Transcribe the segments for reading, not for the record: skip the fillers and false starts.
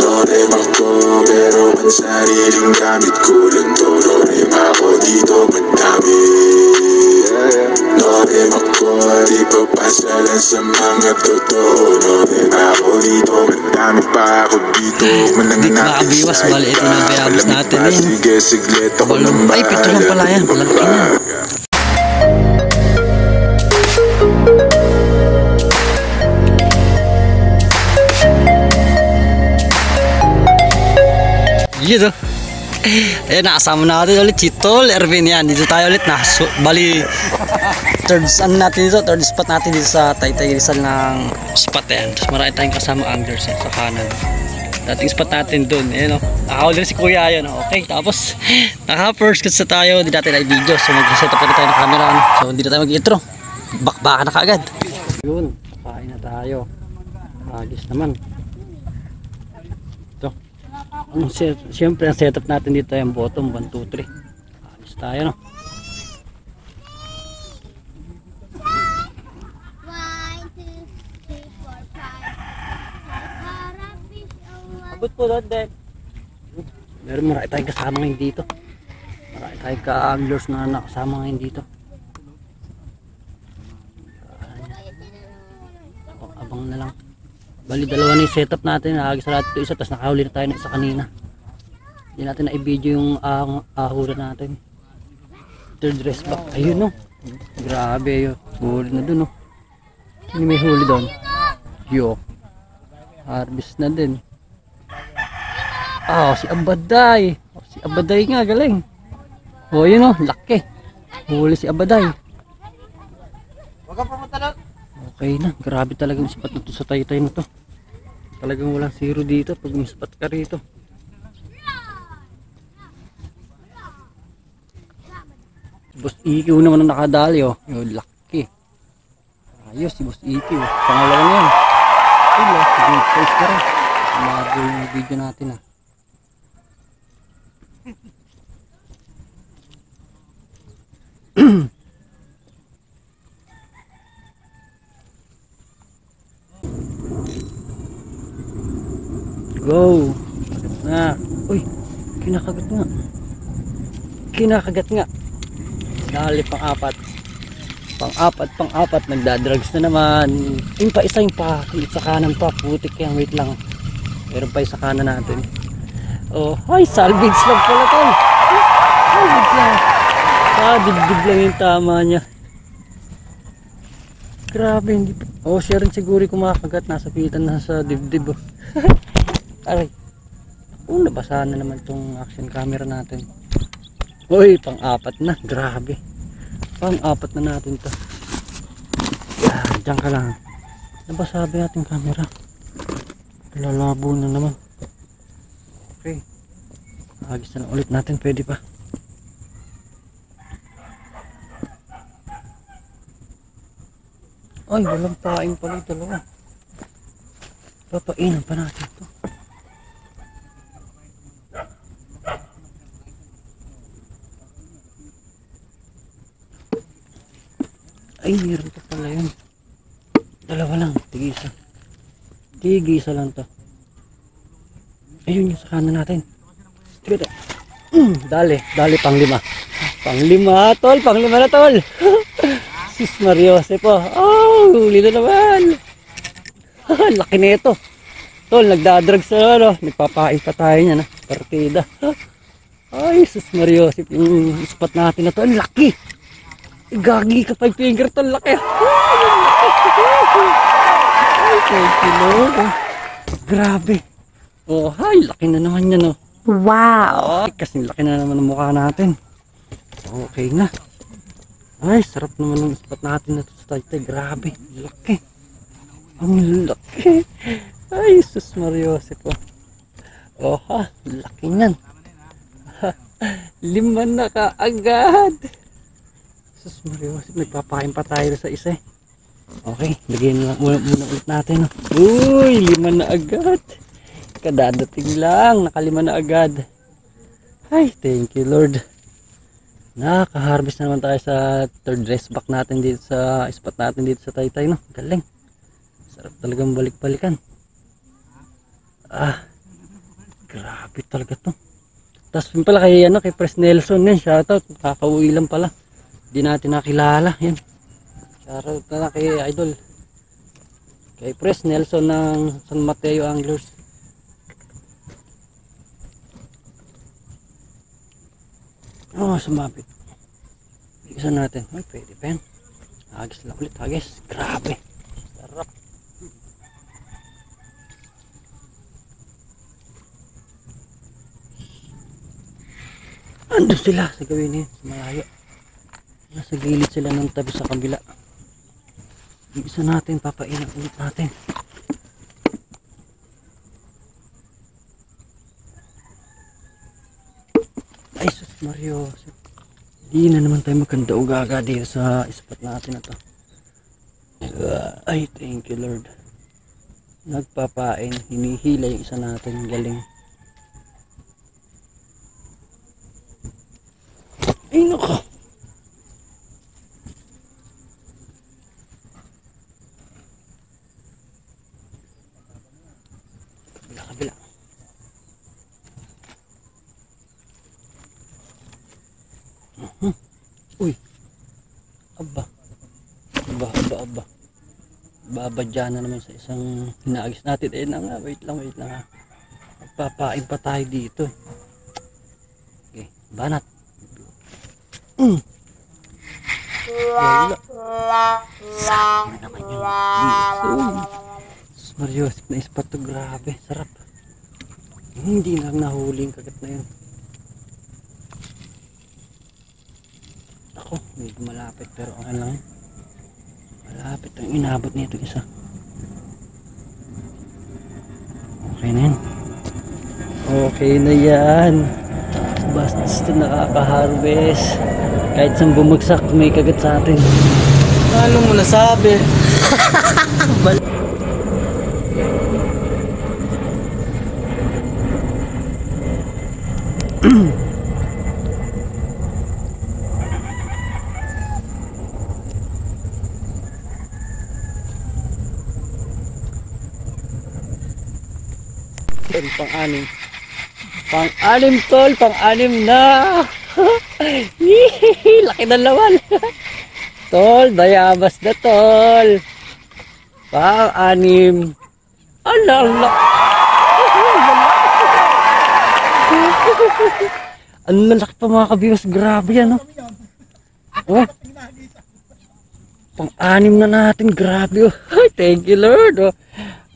Lorem ako pero ang sariling gamit ko lang to. Lorem ako dito madami. Lorem ako di papasalan sa mga totoo. Lorem ako dito madami pa ako dito. Manang natin sa iba. Malamig pa sige siglet ako ng bahala. Ay, pito lang pala yan. Malaki na. Dito. Ayan, nakasama natin ulit si Tol Ervin yan. Dito tayo ulit na bali third spot natin dito sa Taytay Rizal ng spot yan. Tapos marami tayong kasama anglers sa kanan. Dating spot natin dun. Ayan o. Nakahuli si Kuya yan. Okay, tapos naka first cuts na tayo. Hindi natin ay video. So mag-set up na tayo ng camera. So hindi na tayo mag-intro. Bakbaka na kaagad. Yun, kain na tayo. Agis naman. Ito. Siyempre ang setup natin dito yung bottom 1, 2, 3. Alis tayo no. Abot po doon din. Meron marami tayong kasama ngayon dito. Marami tayong ka-anglers na nakasama ngayon dito. Abang na lang. Bali dalawa na yung setup natin. Nakagis sa lahat ito isa. Tapos nakahuli na tayo na isa kanina. Hindi natin na-i-video yung ahura natin. Third dress back. Ayun no. Grabe yun. Huli na dun no. Hindi may huli doon. Yo. Harvest na din. Si Abaday. Si Abaday nga galing. Yun no. Laki. Huli si Abaday. Huwag ka pumunta lang. Okay na, grabe talaga yung spot na to sa Taytay na to. Talagang walang zero dito pag may spot ka rito. Boss Iki naman ang nakadali oh. Yung laki. Ayos si Boss Iki oh. Pangalawa na yan. Wala, good size ka rin. Umago yung video natin ah. Go! Kagat na. Uy! Kinakagat nga. Kinakagat nga. Dali pang-apat. Pang-apat. Nagdadrugs na naman. Yung pa isa yung pa. Sa kanan pa. Putik yan. Wait lang. Meron pa yung sa kanan natin. Ay! Salvage lang pala to. Salvage lang. Dibdib lang yung tama niya. Grabe. Hindi pa. Siya rin siguro kumakagat. Nasa pitan na sa dibdib. Aray. Nabasa na naman itong action camera natin. Uy, pang-apat na. Grabe. Pang-apat na natin to. Diyan ka lang. Nabasa ba natin camera? Lalabo na naman. Okay. Agis na ulit natin. Pwede pa. Ay, walang paing pala ito. Papainan pa natin ito. Ay, meron pa pala yun. Dalawa lang, tigisa lang to. Ayun yung sa kanan natin. Tigita. Dali panglima na tol. Sis Mariose po. Huli na naman. Laki na ito. Tol, nagdadrug sa nagpapain pa tayo niya na partida. Ay, sis Mariose yung spot natin na to. Ang laki. Gagi ka 5 finger to, laki. Ay, thank you Lord. Grabe. Hay, laki na naman yan Wow. Kasi laki na naman ang mukha natin. Okay na. Ay, sarap naman ng spot natin na sa Taytay. Grabe, laki. Ang laki. Ay, sus Mariose po. Laki nan. 5 na kaagad. Sus Mariose, nagpapain pa tayo sa isa eh. Okay, lagyan muna ulit natin. Uy, 5 na agad. Kadadating lang, naka-5 na agad. Ay, thank you Lord. Naka-harvest na naman tayo sa third dress back natin dito sa spot natin dito sa Taytay Galing. Sarap talagang balik-balikan. Grabe talaga to. Tapos yun pala kay, kay Pres Nelson yan. Shoutout. Kakauwi lang pala. Hindi natin nakilala. Yan. Shoutout na lang kay Idol. Kay Pres Nelson ng San Mateo Anglers. Oh, sumabit. Isa natin. Ay, pwede pa yan. Hagis lang ulit. Hagis. Grabe. Sarap. Ando sila sa gawin niya. Sa malayo. Nasa gilid sila ng tabi sa kabila. Isa natin. Papainan ulit natin. Ay, sus Mario. Di na naman tayo magkanda-ugaga dito sa spot natin na to. Ay, thank you Lord. Nagpapain, hinihila yung isa natin. Galing. Ay, nako. Kabila. Uy. Aba. Aba. Babadya na naman sa isang hinaagis natin. Eh na nga, wait lang ha. Magpapain pa tayo dito. Okay, banat. Wala. Sakto naman yun. Sus Mario, na ispat to, grabe. Sarap. Hindi lang nahuling kagat na yun. Ako, medyo malapit pero okay lang yun. Malapit ang inabot nito isa. Okay na yan. Okay na yan. Basta nakaka-harvest. Kahit saan bumagsak may kagat sa atin. Ano mo nasabi? Pang-anim. Pang-anim tol, pang-anim na. Laki ng lawan. Tol, bayabas na tol. Pang-anim. Ala. Ano malaki pa mga kabiyos, grabe yan, no? Oh. Pang-anim na natin, grabe. Oh. Thank you Lord. Oh.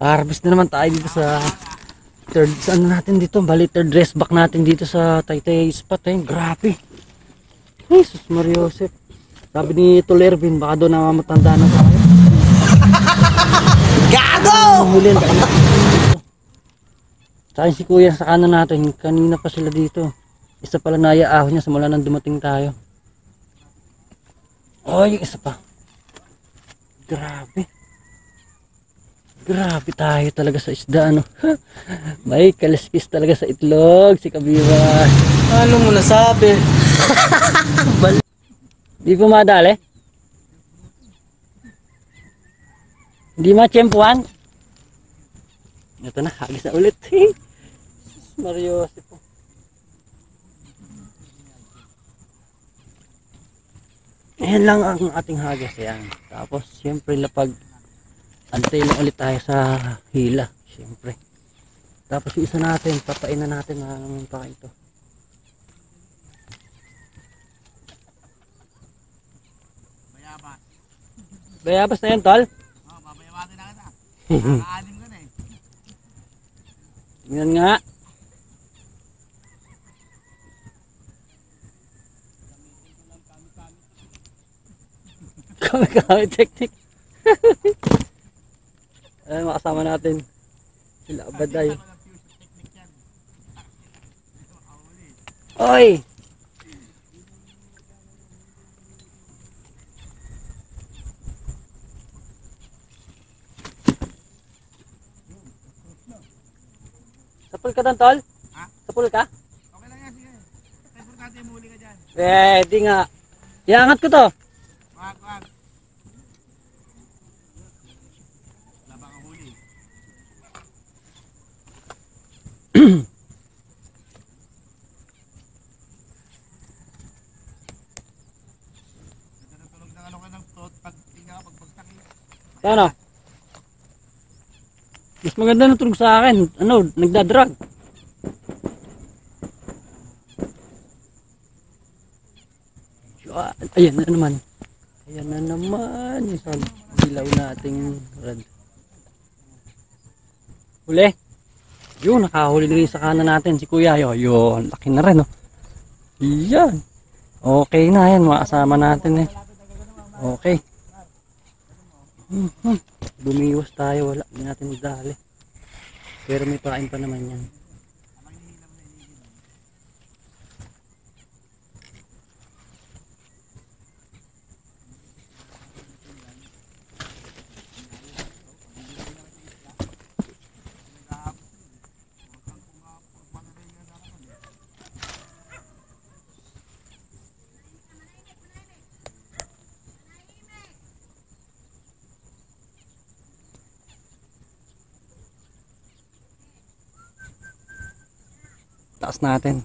Harvest na naman tayo dito sa third, saan natin dito, bali third dress back natin dito sa Taytay spot. Grabe. Jesus Mario Joseph. Sabi ni Tolervin, baka doon na matanda na tayo. Gago! Mahulin. Saan si kuya sa kanan natin, kanina pa sila dito. Isa pala naiaaho niya simula nang dumating tayo. Oh, yung isa pa. Grabe. Grabe tayo talaga sa isda, ano. May kaliskis talaga sa itlog si Kabiwas. Ano mo nasabi? Di po madali? Hindi ma-tiyempuan? Ito na, hagis na ulit. Mario po. Ayan lang ang ating hagis. Ayan. Tapos siyempre lapag antay lang ulit tayo sa hila, siyempre. Tapos yung isa natin, papainan natin ng paka ito. Bayabas. Bayabas na yan, tol? Oo, babayabatin na kita. Nakaanim ka na eh. Tingnan nga. Kami technique. Ay, makasama natin sila Abaday. Oy! Sapul ka dan, tol? Ha? Sapul ka? Okay lang yan, sige. Importante yung muli ka dyan. Di nga. Iangat ko to. Wag. Paano? Mas maganda na tulog sa akin. Ano, nagdadrag. Ayan na naman. Ayan na naman. Yung sa dilaw nating rad. Huli. Yun, nakahuli na rin sa kanan natin si Kuya. Yun, laki na rin. Oh. Yan. Okay na yan. Makasama natin eh. Okay. Bumiwas tayo. Wala. Hindi natin magdali. Pero may pain pa naman yan. Taas natin.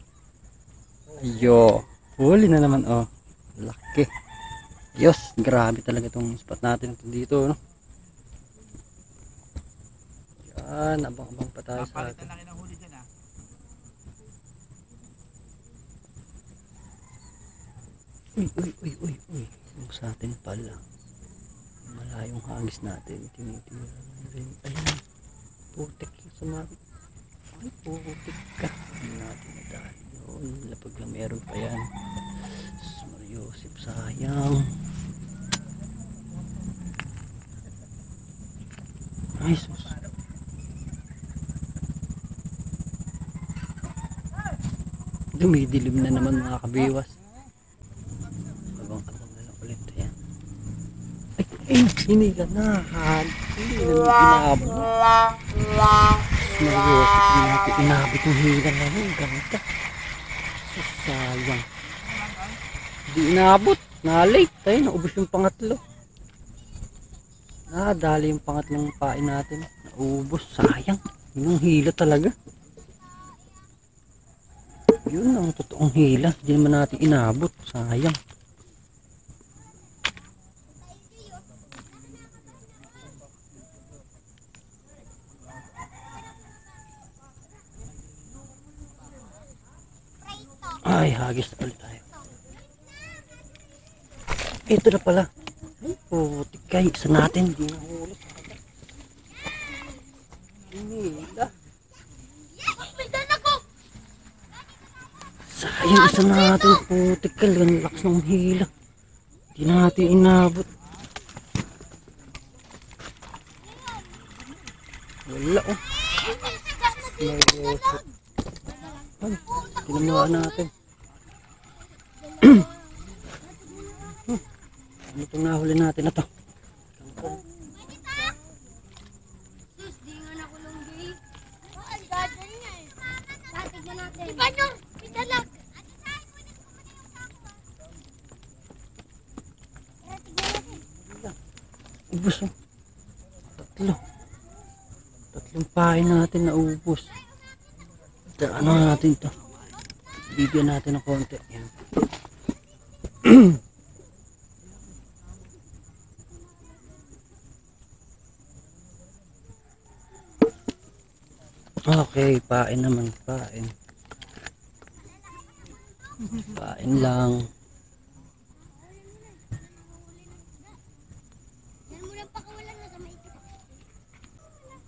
Ayo. Huli na naman oh. Laki. Yos, grabe talaga itong spot natin dito, no? Yan, abang-abang pa tayo sa atin. Uy. Yung sa atin pala. Malayong hagis natin. Tinitira rin. Ayan. Putik yung sumabit. Ay, putik ka. Hindi natin nadali yun. Lapag lang meron pa yan. Mariosip, sayang. Ay, sus. Dumidilim na naman mga kabiwas. Abang-abang na lang ulit. Ayan. Ay, hindi ka na. Hindi na inabot. Mariosip, hindi natin inabot yung hila na yun. Ganito. Sayang. Hindi inabot. Na-late. Tayo, naubos yung pangatlo. Dali yung pangatlong pain natin. Naubos. Sayang. Yun ang hila talaga. Yun ang totoong hila. Hindi naman natin inabot. Sayang. Ay, hagis na ulit tayo. Ito na pala. Ay, putik kayo. Isa natin. Hindi nahuli. Hila. Sayang, isa natin. Putik kayo. Ang lakas ng hila. Hindi natin inabot. Wala oh. Ay, tinamaan natin. Ano itong nahuli natin na to? Ubus oh. Tatlong pain natin na ubus. Ano natin ito? Bigyan natin ng konti. Yan. Okay, pain naman, pain. Pain lang.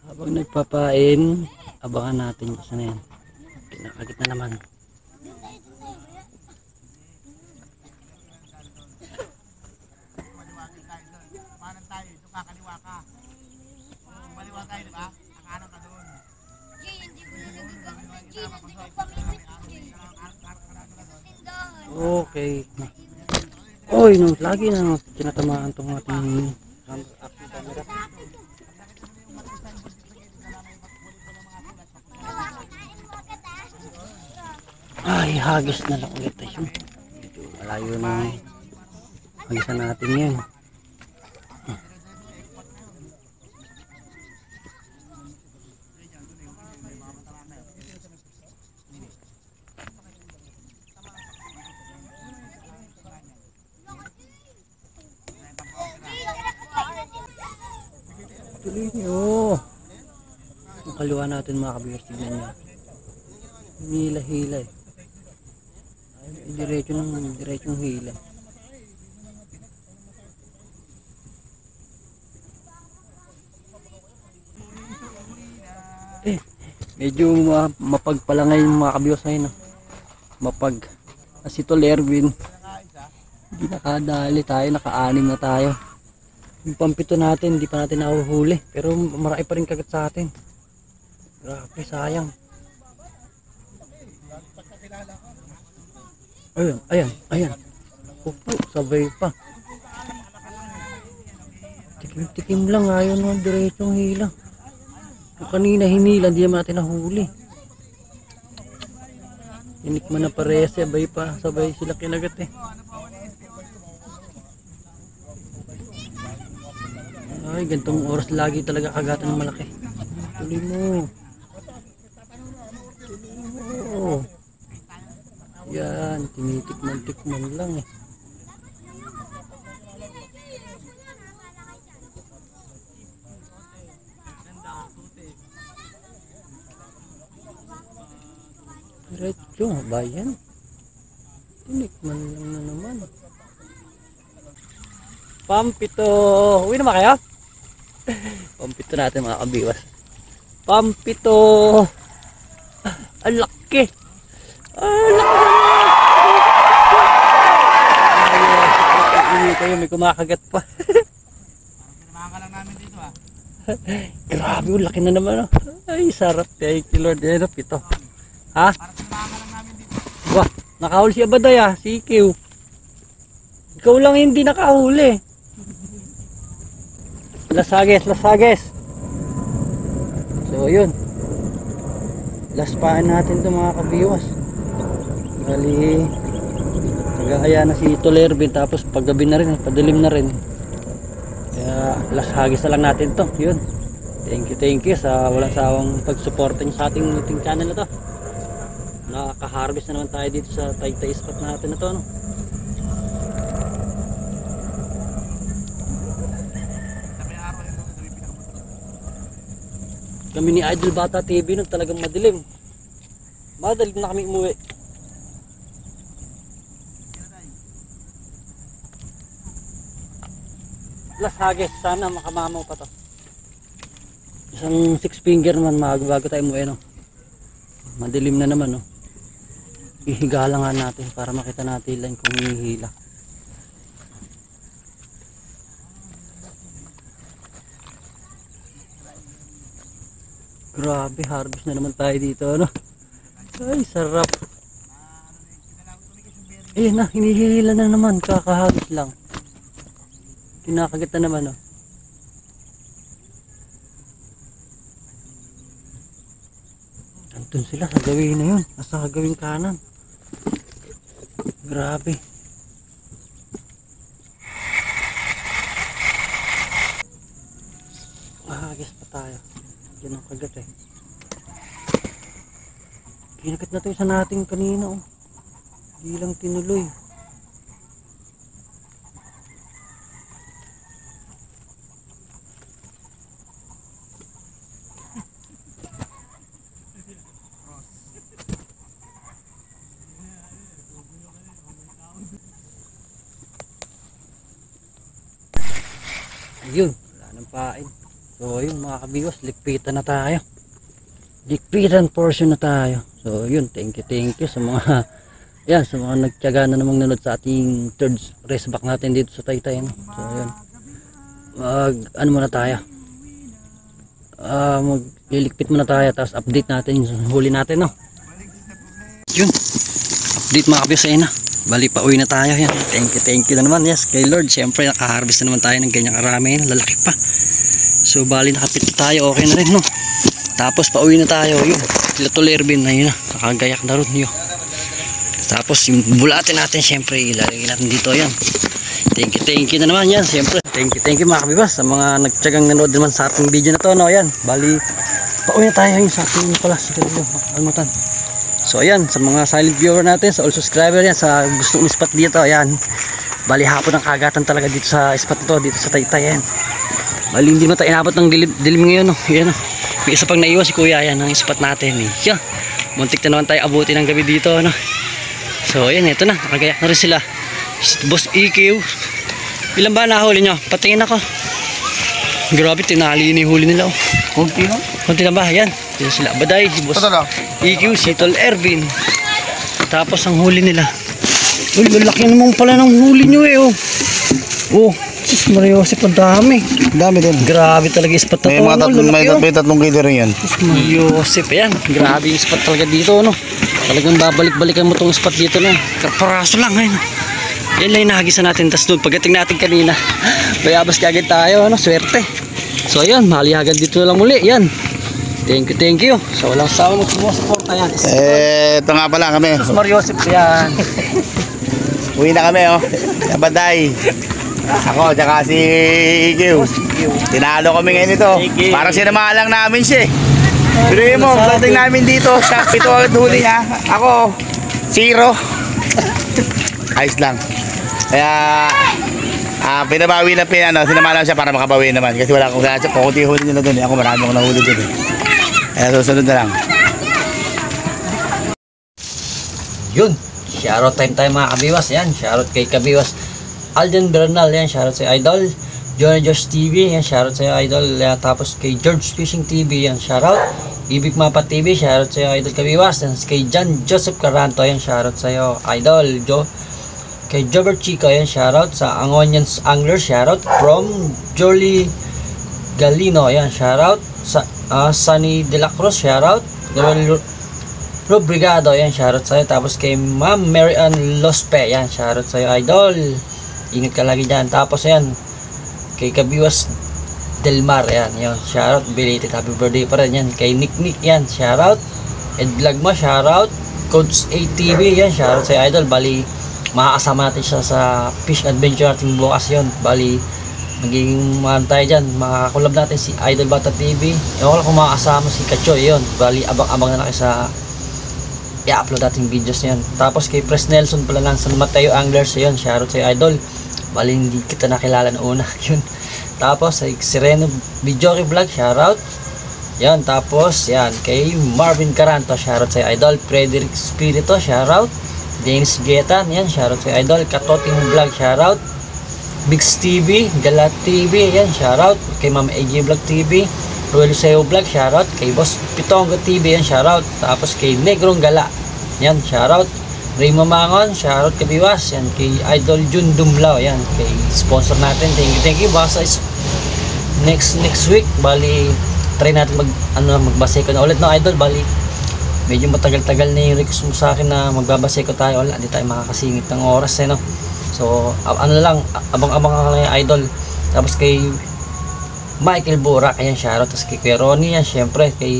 Habang nagpapain, abangan natin isa na yan. Kinakagit na naman. Okay. Oy, no, lagi na tinatamaan tong ating camera. Ay, hagis na lang ulit tayo. Medyo malayo na hagisan natin yan. Tuloy nyo. Ang kaliwa natin mga kabiyos, tignan nyo. Hila-hila eh. Ay, diretsong hila. Medyo mapagpala ngayon mga kabiyos ay no. Mapag. Kasi ito Lerwin. Hindi nakadali tayo, naka-anim na tayo. Yung pampito natin, hindi pa natin nahuhuli. Pero marami pa rin kagat sa atin. Grabe, sayang. Ayan. Pupo, sabay pa. Tikim-tikim lang, ayaw naman diretsong hila. Yung kanina hinila, hindi naman natin nahuli. Inikman na parehas, sabay sila kinagat eh. Ay, gantong oras lagi talaga kagatan ng malaki. Tuloy mo. Yan, tinitikman lang eh. Diretso, bayan. Tinikman lang na naman. Pampito. Uwi naman kayo? Pampito natin mga kabiwas. Pampito. Ang laki. Kayo, may kumakagat pa. Pinamaka lang namin dito ah. Grabe, laki na naman. Ay, sarap. Thank you Lord. Ayan, pito. Ha? Para pinamaka lang namin dito. Wah, nakahuli si Abaday ah. Si Q. Ikaw lang hindi nakahuli. Lasages. So, yun. Laspaan natin ito mga kabiwas. Bali, nag-aaya na si Tolerbin. Tapos paggabi na rin, padilim na rin. Kaya, lasages na lang natin to. Yun. Thank you sa walang sawang pagsuporta nyo sa ating channel na to. Nakaka-harvest na naman tayo dito sa Taytay spot natin na to, no? Kami ni Idol Bata TV nung talagang madilim. Madalig na kami umuwi. Lasages, sana makamamaw pa to. Isang 6 finger naman bago tayo umuwi, no? Madilim na naman, no? Ihiga lang nga natin para makita natin lang kung hihila. Grabe, harvest na naman tayo dito, no? Ay, sarap. Ayun na, hinihila na naman, kakahagis lang. Kinakagat na naman, no? Andun sila sa gawin na yun, nasa gawing kanan. Grabe. Ahagis pa tayo. Yan ang kagat eh. Kinagat na ito isa natin kanina, oh. Hindi lang tinuloy. Ayun, wala nang pain. So yun mga kabiwas, likpitan na tayo. Likpitan portion na tayo. So yun, thank you sa mga yan, sa mga nagtiyaga na namang nanood sa ating third race back natin dito sa Taytay, no? So yun, ano muna tayo, maglilikpit muna tayo, tapos update natin yung huli natin, no? Yun, update mga kabiwas, ayun na. Bali pa uwi na tayo. Yan. Thank you na naman. Yes, kay Lord. Siyempre nakaharvest na naman tayo ng ganyang karami. Lalaki pa. So bali nakapit na tayo. Okay na rin, no? Tapos pa uwi na tayo. Yun. Sila Tolerbin na yun, nakagayak na rin yun. Tapos yung bulatin natin. Siyempre ilalagay natin dito. Yan. Thank you na naman. Yan. Siyempre thank you mga kabibas sa mga nagtsagang nanood naman sa ating video na to, no? Yan. Bali pa uwi na tayo. Yung sa ating pala. Siguro almutan. So ayan, sa mga silent viewer natin, sa all subscriber yan, sa gusto ng spot dito, ayan. Bali hapon ang kagatan talaga dito sa spot to, dito sa Taytay yan. Bali hindi na tayo inabot ng dilim ngayon, no? Yan, no? May isa pang naiwan si kuya, yan ang spot natin, eh. Yan, muntik na naman tayo abutin ng gabi dito, no? So ayan, ito na, nakagayak na rin sila. Boss EQ, ilan ba nahuli nyo? Patingin ako. Grabe, tinali ni huli nila, oh. Kunti no? Kunti lang ba? Yan, dito sila Baday, Boss EQ, si Tol Ervin. Tapos ang huli nila, uy, lalaki naman pala ng huli nyo, eh, oh. Oh, sus Mariosep, ang dami. Dami din. Grabe talaga yung spot na May to, mga no? Lalaki, oh. tatlong kilo rin yan. Sus Mariosep, ayan. Grabe yung spot talaga dito, no? Talagang babalik-balikan mo tong spot dito, no? Kaparaso lang, ayun. Yan lang yung nahagisan natin. Tapos doon, pagdating natin kanina, bayabas kagad tayo, ano? Swerte. So, ayun, malihagan dito lang muli. Yan. Thank you. So, walang sawa mo sumusuporta yan. Ito nga pala kami. Sus Mariosep, yan. Uwi na kami, oh. Baday. Ako, tsaka si EQ. Tinalo kami ngayon ito. Parang sinamalang namin siya, eh. Pero mo, pagdating namin dito, siya 7 agad huli niya. Ako, 0. Ayos lang. Kaya, pinabawi na sinamalang siya para makabawi naman. Kasi wala akong sasya. Kukunti huli nila doon, eh. Ako marami akong nahuli doon, eh. Kaya susunod na lang. Yun. Shoutout time tayo mga kabiwas. Yan. Shoutout kay kabiwas Alden Bernal. Yan. Shoutout sa Idol. Johnny Josh TV. Yan. Shoutout sa Idol. Yan. Tapos kay George Fishing TV. Yan. Shoutout. Ibig Mapa TV. Shoutout sa Idol kabiwas. Yan. Kay John Joseph Caranto. Yan. Shoutout sa Idol. Kay Jobert Chico. Yan. Shoutout sa Angonians Angler. Shoutout from Jolly Galino. Yan. Shoutout sa Sunny De La Cruz. Shoutout. Rob Brigado, yan, shoutout sa'yo. Tapos kay Ma'am Mary Ann Lospe, yan, shoutout sa'yo, Idol. Ingat ka lagi dyan. Tapos yan, kay Kabiwas Del Mar, yan, yun, shoutout, belated happy birthday pa rin, yan. Kay Nick, yan, shoutout. Ed Vlog mo, shoutout. Coach ATV, yan, shoutout sa'yo, Idol. Bali, makakasama natin siya sa fish adventure natin bukas, yun. Bali, magiging tayo dyan, makakulab natin si Idol Bata TV. Ewan ko lang kung makakasama si Kachoy, yun. Bali, abang-abang na kayo sa i-upload natin videos yan. Tapos kay Pres Nelson pala ng San Mateo Anglers, yun, shoutout sa'yo, Idol. Bali hindi kita nakilala na una. Yun. Tapos ay Sireno Videoke Vlog, shoutout. Yan. Tapos yan, kay Marvin Caranto, shoutout sa'yo, Idol. Frederick Spirito, shoutout. Dennis Getan, yan, shoutout sa'yo, Idol. Katoting Vlog, shoutout. Bigs TV, Galat TV, yan, shoutout. Kay Ma'am AJ Vlog TV, Roel Seo Vlog, shoutout. Kay Boss Pitongo TV, yan, shoutout. Tapos kay Negrong Gala, yan, shoutout. Ray Mamangon, shoutout kabiwas, yan. Kay Idol Jun Dumlao, yan. Kay sponsor natin, thank you. Basta next week, bali try natin magbaseko na ulit, no, Idol. Bali medyo matagal-tagal na yung request mo sa akin na magbabaseko tayo. Wala, di tayo makakasingit ng oras, no. So ano lang, abang-abang ka lang, Idol. Tapos kay Michael Burak, ayan, shoutout. Tapos kay Kuya Ronnie, yan, syempre. Kay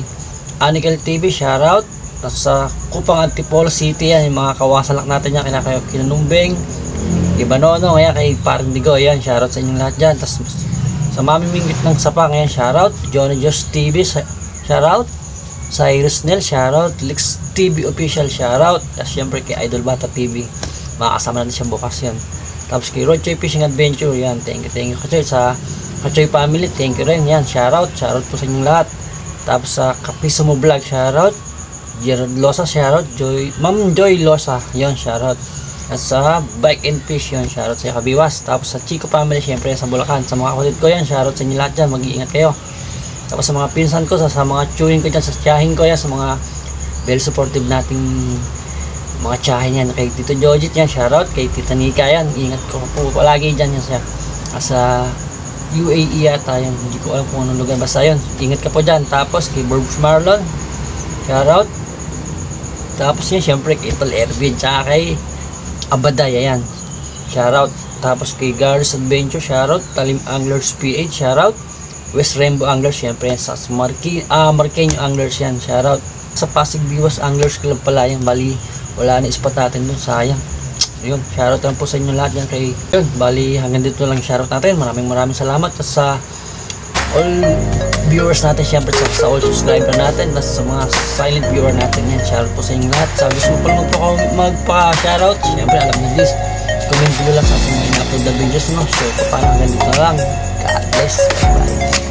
Anikel TV, shoutout. Tapos sa Kupang Antipolo City, yan, yung mga kawasalak natin yan, kinanumbeng, Ibanono, ayan, kay Parindigo, ayan, shoutout sa inyong lahat dyan. Tapos sa Mami Minggit ng Sapang, ayan, shoutout. Johnny Josh TV, shoutout. Cyrus Nel, shoutout. Lix TV Official, shoutout. Tapos syempre kay Idol Bata TV, makakasama natin siya bukas, yan. Tapos kay Rochoy Fishing Adventure, yan, thank you Kachoy. Sa Kachoy Family, thank you rin, yan, shoutout po sa inyong lahat. Tapos sa Kapiso Mo Vlog, shoutout. Gerard Losa, shoutout. Ma'am Joy Losa, yon, shoutout. At sa Bike and Fish, yon, shoutout sa kabiwas. Tapos sa Chico Family, syempre sa Bulacan. Sa mga kapatid ko, yan, shoutout sa inyo lahat dyan, mag-iingat kayo. Tapos sa mga pinsan ko, sa mga chewing ko dyan, sa tiyahin ko yan, sa mga very supportive nating mga tiyahin yan. Kay Tito Jojit, yan, shoutout. Kay Tita Nika, yan, ingat ko po palagi dyan, yan siya. Sa UAE yata, yan, hindi ko alam kung anong lugar, basta yun, ingat ka po dyan. Tapos kay Burbs Marlon, shoutout. Tapos yan, syempre kay Tol Ervin, tsaka kay Abaday, yan, shoutout. Tapos kay Gar's Adventure, shoutout. Talim Anglers PH, shoutout. West Rainbow Anglers, syempre sa Marqueño Anglers, yan, shoutout. Sa Pasig Biwas Anglers Club pala, yan, bali wala na spot natin dun, sayang. Yun, shoutout lang po sa inyo lahat yan. Kay yun, bali hanggang dito lang shoutout natin. Maraming salamat sa all viewers natin, syempre sa all subscriber natin, sa mga silent viewer natin, yan, shoutout po sa inyo lahat. Sa gusto mo pa magpa-shoutout, syempre alam niyo, please comment below lang sa ating mga in-upload na videos, no. So paano, hanggang dito lang. God bless.